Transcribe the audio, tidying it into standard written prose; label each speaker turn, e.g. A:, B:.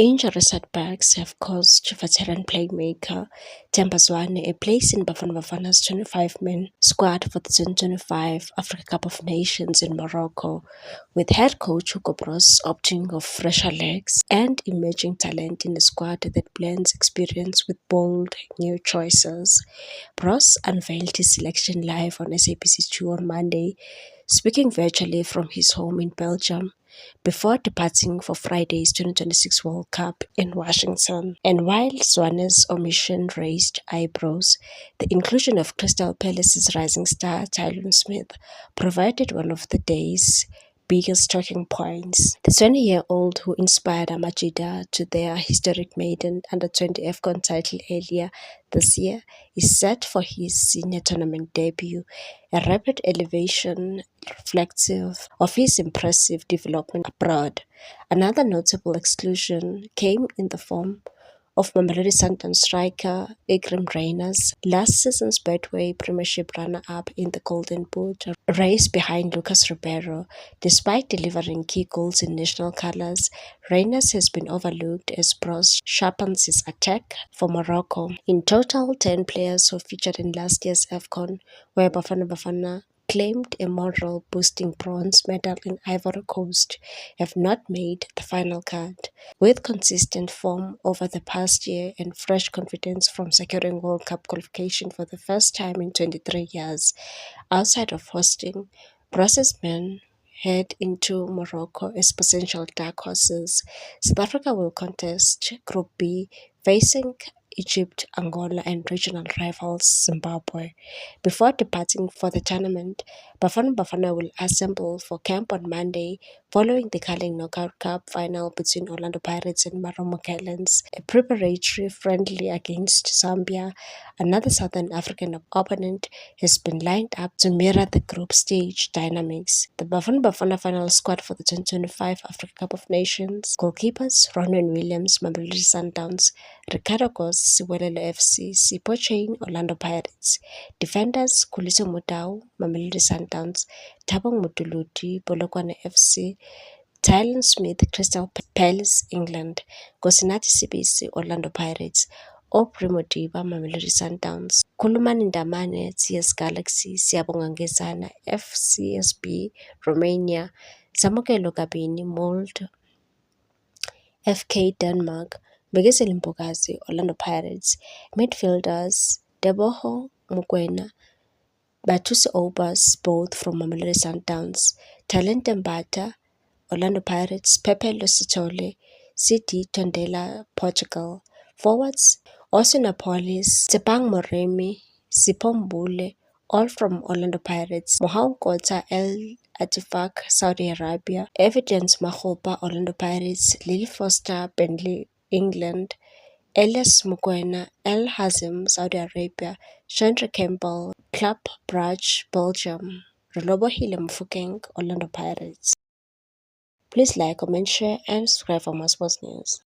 A: Injury setbacks have caused veteran playmaker Themba Zwane a place in Bafana Bafana's 25-man squad for the 2025 Africa Cup of Nations in Morocco, with head coach Hugo Broos opting for fresher legs and emerging talent in a squad that blends experience with bold new choices. Broos unveiled his selection live on SABC2 on Monday, speaking virtually from his home in Belgium before departing for Friday's 2026 World Cup in Washington. And while Zwane's omission raised eyebrows, the inclusion of Crystal Palace's rising star Tylon Smith provided one of the day's biggest talking points. The 20-year-old who inspired Amajida to their historic maiden under-20 AFCON title earlier this year is set for his senior tournament debut, a rapid elevation reflective of his impressive development abroad. Another notable exclusion came in the form of Mamelodi Sundowns striker Igrim Reyners, last season's Betway Premiership runner-up in the Golden Boot race behind Lucas Ribeiro. Despite delivering key goals in national colours, Reyners has been overlooked as Broos sharpens his attack for Morocco. In total, 10 players who featured in last year's AFCON, where Bafana Bafana claimed a morale-boosting bronze medal in Ivory Coast, have not made the final cut. With consistent form over the past year and fresh confidence from securing World Cup qualification for the first time in 23 years, outside of hosting, Broos's men head into Morocco as potential dark horses. South Africa will contest Group B, facing Egypt, Angola, and regional rivals Zimbabwe. Before departing for the tournament, Bafana Bafana will assemble for camp on Monday following the Carling Knockout Cup final between Orlando Pirates and Maroma Gallants, a preparatory friendly against Zambia. Another Southern African opponent has been lined up to mirror the group stage dynamics. The Bafana Bafana final squad for the 2025 Africa Cup of Nations: goalkeepers Ronwen Williams, Mamelodi Sundowns; Ricardo Goss, Siwelele FC; Sipho Chain, Orlando Pirates; defenders Kuliso Mutau, Mamelodi Sundowns; Thabang Motuluti, Polokwane FC; Tylon Smith, Crystal Palace, England; Nkosinathi Sibisi, Orlando Pirates; Aubrey Modiba, Mamelodi Sundowns; Khulumani Ndamane, TS Galaxy; Siyabonga Ngezana, FCSB, Romania; Zamukelo Kabini, Molde, FK Denmark; Mbekezeli Mpokazi, Orlando Pirates; midfielders Teboho Mokoena, Bathusi Obas, both from Mamelodi Sundowns; Talente Mbata, Orlando Pirates; Pepe Lositole, CD Tondela, Portugal; forwards Austin Napolis, Tsepang Moremi, Sipho Mbule, all from Orlando Pirates; Mohau Kota, El Attifaq, Saudi Arabia; Evidence Makgopa, Orlando Pirates; Lily Foster, Burnley, England; Elias Mokoena, El Hazem, Saudi Arabia; Chandra Campbell, Club Brugge, Belgium; Relebohile Mofokeng, Orlando Pirates. Please like, comment, share, and subscribe for more sports news.